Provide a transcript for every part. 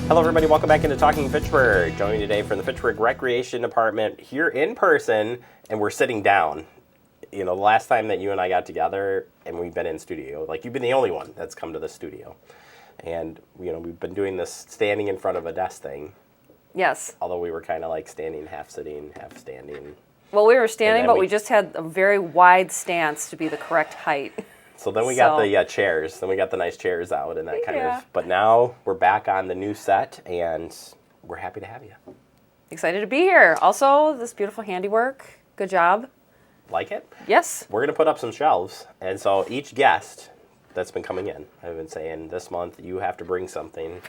Hello, everybody. Welcome back into Talking Fitchburg. Joining today from the Fitchburg Recreation Department here in person, and we're sitting down. You know, the last time that you and I got together, and we've been in studio, like you've been the only one that's come to the studio. And, you know, we've been doing this standing in front of a desk thing. Yes. Although we were kind of like standing, half sitting, half standing. Well, we were standing, but we just had a very wide stance to be the correct height. So then we got the chairs. Then we got the nice chairs out and that kind of. But now we're back on the new set, and we're happy to have you. Excited to be here. Also, this beautiful handiwork. Good job. Like it? Yes. We're going to put up some shelves. And so each guest that's been coming in, I've been saying this month you have to bring something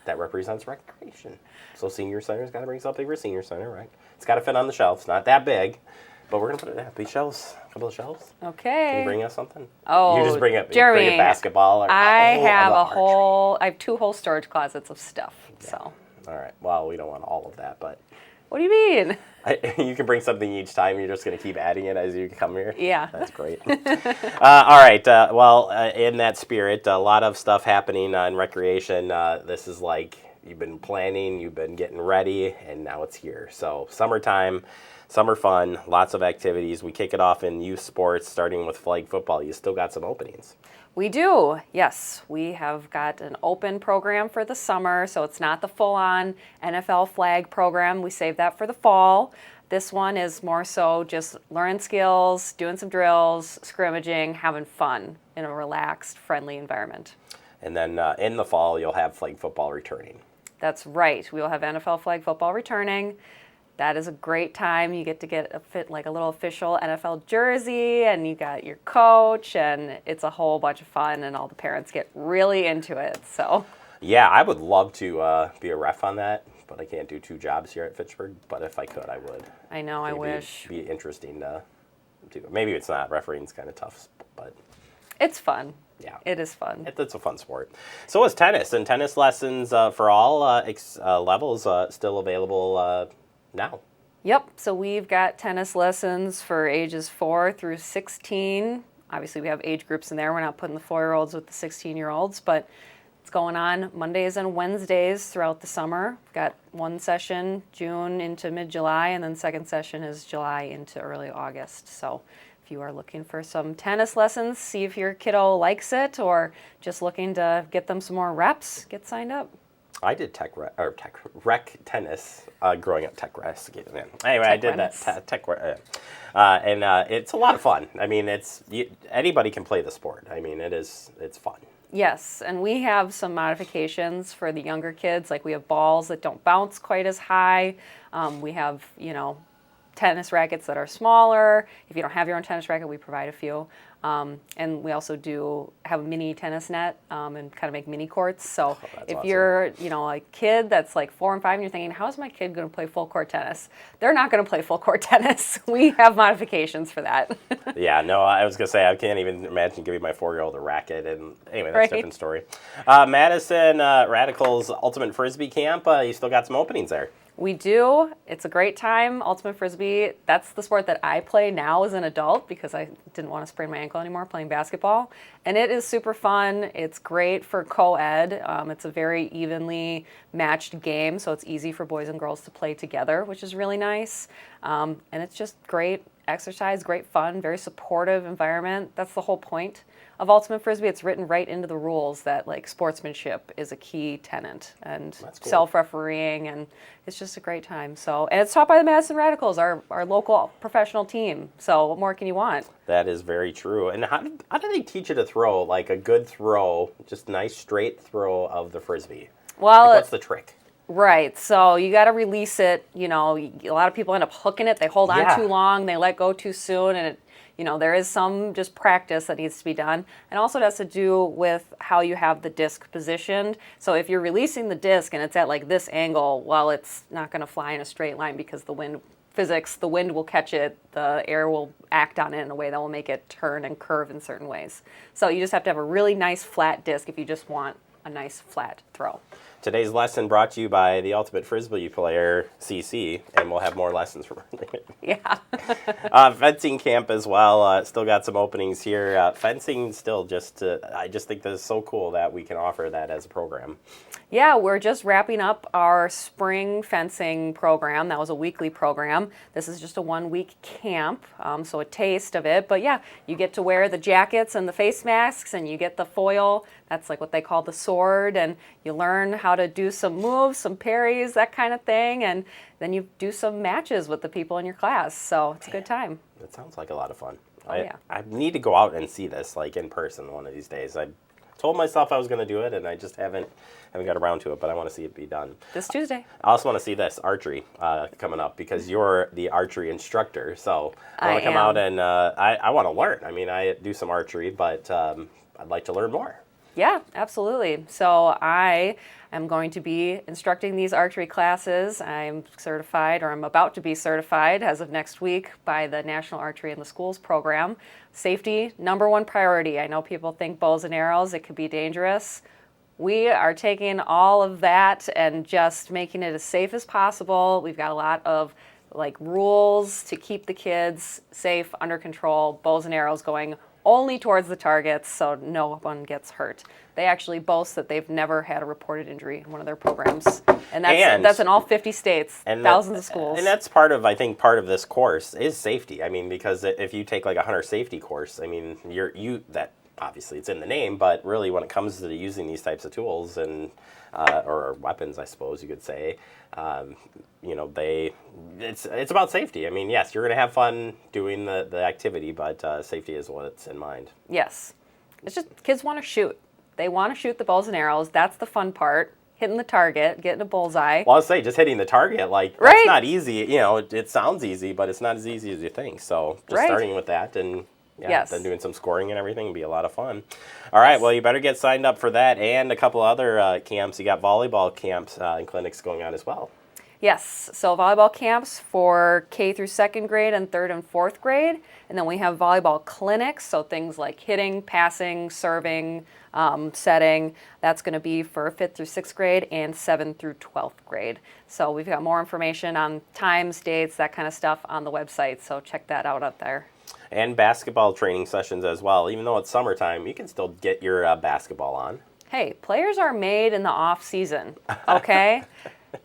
that represents recreation. So senior center's got to bring something for senior center, right? It's got to fit on the shelves. Not that big. But we're going to put it at these shelves, a couple of shelves. Okay. Can you bring us something? Oh, you just bring it, Jeremy, bring a basketball. Or, I have two whole storage closets of stuff. Yeah. So. All right. Well, we don't want all of that, but. What do you mean? You can bring something each time. You're just going to keep adding it as you come here? Yeah. That's great. All right. In that spirit, a lot of stuff happening in recreation. This is like you've been planning, you've been getting ready, and now it's here. So summertime. Summer fun, lots of activities. We kick it off in youth sports, starting with flag football. You still got some openings. We do, yes. We have got an open program for the summer, so it's not the full-on NFL flag program. We save that for the fall. This one is more so just learning skills, doing some drills, scrimmaging, having fun in a relaxed, friendly environment. And then in the fall, you'll have flag football returning. That's right. We will have NFL flag football returning. That is a great time. You get a little official NFL jersey, and you got your coach, and it's a whole bunch of fun, and all the parents get really into it. So, yeah, I would love to be a ref on that, but I can't do two jobs here at Fitchburg. But if I could, I would. I know. I wish. It'd be interesting to do. Maybe it's not. Refereeing's kind of tough, but it's fun. Yeah, it is fun. It's a fun sport. So is tennis, and tennis lessons for all levels still available. Now. Yep, so we've got tennis lessons for ages 4 through 16. Obviously, we have age groups in there. We're not putting the 4-year-olds with the 16-year-olds, but it's going on Mondays and Wednesdays throughout the summer. We've got one session June into mid-July, and then second session is July into early August. So if you are looking for some tennis lessons, see if your kiddo likes it, or just looking to get them some more reps, get signed up. I did rec tennis growing up. Anyway, I did that tech rec, and it's a lot of fun. I mean, anybody can play the sport. I mean, it's fun. Yes, and we have some modifications for the younger kids. Like we have balls that don't bounce quite as high. We have tennis rackets that are smaller. If you don't have your own tennis racket, we provide a few. And we also do have a mini tennis net and kind of make mini courts. So if awesome. You're, a kid that's like 4 and 5 and you're thinking, how is my kid going to play full court tennis? They're not going to play full court tennis. We have modifications for that. Yeah, no, I was going to say, I can't even imagine giving my 4-year-old a racket. And anyway, that's a different story. Madison Radicals Ultimate Frisbee Camp, you still got some openings there. We do. It's a great time. Ultimate Frisbee, that's the sport that I play now as an adult because I didn't want to sprain my ankle anymore playing basketball. And it is super fun. It's great for co-ed. It's a very evenly matched game, so it's easy for boys and girls to play together, which is really nice. And it's just great exercise, great fun, very supportive environment. That's the whole point of Ultimate Frisbee. It's written right into the rules that sportsmanship is a key tenet and cool. Self-refereeing, and it's just a great time. So, and it's taught by the Madison Radicals, our local professional team. So what more can you want? That is very true. And how do they teach you to throw, like a good throw, just nice straight throw of the Frisbee? Well, what's the trick? Right. So you got to release it. A lot of people end up hooking it. They hold on too long. They let go too soon, and there is some just practice that needs to be done. And also it has to do with how you have the disc positioned. So if you're releasing the disc and it's at like this angle, well, it's not going to fly in a straight line because the wind will catch it, the air will act on it in a way that will make it turn and curve in certain ways. So you just have to have a really nice flat disc if you just want a nice flat throw. Today's lesson brought to you by the Ultimate Frisbee player, CC, and we'll have more lessons from her. Yeah. Fencing camp as well. Still got some openings here. Fencing still I just think this is so cool that we can offer that as a program. Yeah, we're just wrapping up our spring fencing program. That was a weekly program. This is just a 1-week camp, so a taste of it. But yeah, you get to wear the jackets and the face masks, and you get the foil. That's like what they call the sword, and you learn how to do some moves, some parries, that kind of thing, and then you do some matches with the people in your class. So it's a good time. That sounds like a lot of fun. Yeah. I need to go out and see this like in person one of these days. I told myself I was going to do it, and I just haven't got around to it, but I want to see it be done. This Tuesday. I also want to see this archery coming up because you're the archery instructor. So I want to come out and I want to learn. I mean, I do some archery, but I'd like to learn more. Yeah, absolutely. So I am going to be instructing these archery classes. I'm certified, or I'm about to be certified as of next week by the National Archery in the Schools program. Safety, #1 priority. I know people think bows and arrows, it could be dangerous. We are taking all of that and just making it as safe as possible. We've got a lot of rules to keep the kids safe, under control, bows and arrows going only towards the targets so no one gets hurt. They actually boast that they've never had a reported injury in one of their programs. And that's in all 50 states, and thousands of schools. And that's part of this course is safety. I mean, because if you take like a hunter safety course, I mean, that obviously it's in the name, but really when it comes to using these types of tools and or weapons, I suppose you could say, it's about safety. I mean, yes, you're going to have fun doing the activity, but safety is what's in mind. Yes. It's just kids want to shoot. They want to shoot the bows and arrows. That's the fun part. Hitting the target, getting a bullseye. Well, I'll say just hitting the target, that's not easy. It sounds easy, but it's not as easy as you think. So just starting with that and then doing some scoring and everything would be a lot of fun. All right, well, you better get signed up for that and a couple other camps. You got volleyball camps and clinics going on as well. Yes, so volleyball camps for K through 2nd grade and 3rd and 4th grade. And then we have volleyball clinics, so things like hitting, passing, serving, setting. That's going to be for 5th through 6th grade and 7th through 12th grade. So we've got more information on times, dates, that kind of stuff on the website, so check that out there. And basketball training sessions as well. Even though it's summertime, you can still get your basketball on. Hey, players are made in the off season, okay?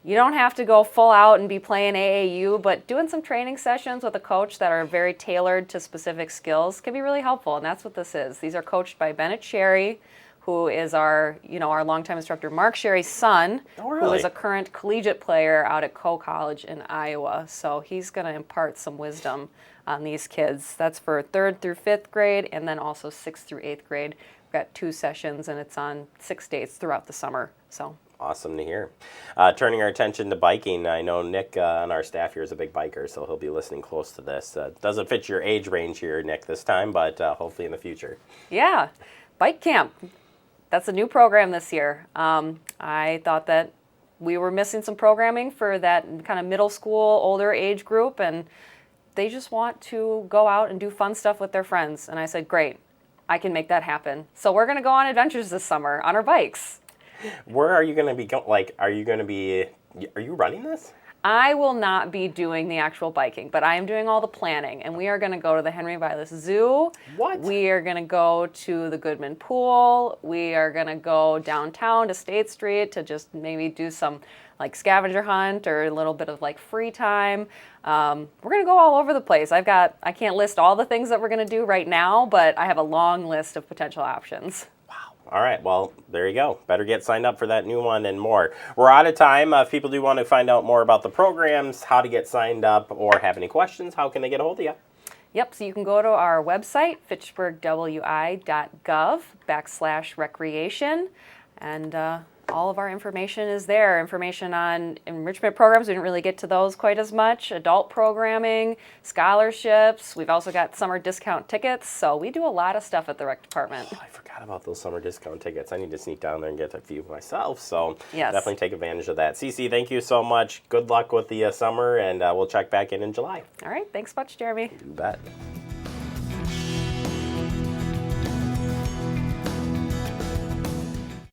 You don't have to go full out and be playing AAU, but doing some training sessions with a coach that are very tailored to specific skills can be really helpful, and that's what this is. These are coached by Bennett Sherry, who is our longtime instructor, Mark Sherry's son, who is a current collegiate player out at Coe College in Iowa. So he's going to impart some wisdom on these kids. That's for 3rd through 5th grade, and then also 6th through 8th grade. We've got 2 sessions, and it's on 6 days throughout the summer. So awesome to hear. Turning our attention to biking, I know Nick on our staff here is a big biker, so he'll be listening close to this. Doesn't fit your age range here, Nick, this time, but hopefully in the future. Yeah, bike camp. That's a new program this year. I thought that we were missing some programming for that kind of middle school, older age group, and they just want to go out and do fun stuff with their friends. And I said, great, I can make that happen. So we're going to go on adventures this summer on our bikes. Where are you going to be are you running this? I will not be doing the actual biking, but I am doing all the planning, and we are going to go to the Henry Vilas Zoo. What? We are going to go to the Goodman Pool. We are going to go downtown to State Street to just maybe do some scavenger hunt or a little bit of free time. We're going to go all over the place. I can't list all the things that we're going to do right now, but I have a long list of potential options. All right, well, there you go. Better get signed up for that new one and more. We're out of time. If people do want to find out more about the programs, how to get signed up, or have any questions, how can they get a hold of you? Yep, so you can go to our website, fitchburgwi.gov/recreation, and all of our information is there. Information on enrichment programs, we didn't really get to those quite as much. Adult programming, scholarships. We've also got summer discount tickets, so we do a lot of stuff at the rec department. Oh, I forgot about those summer discount tickets. I need to sneak down there and get a few myself, so yes. Definitely take advantage of that. CC, thank you so much. Good luck with the summer, and we'll check back in July. All right, thanks much, Jeremy. You bet.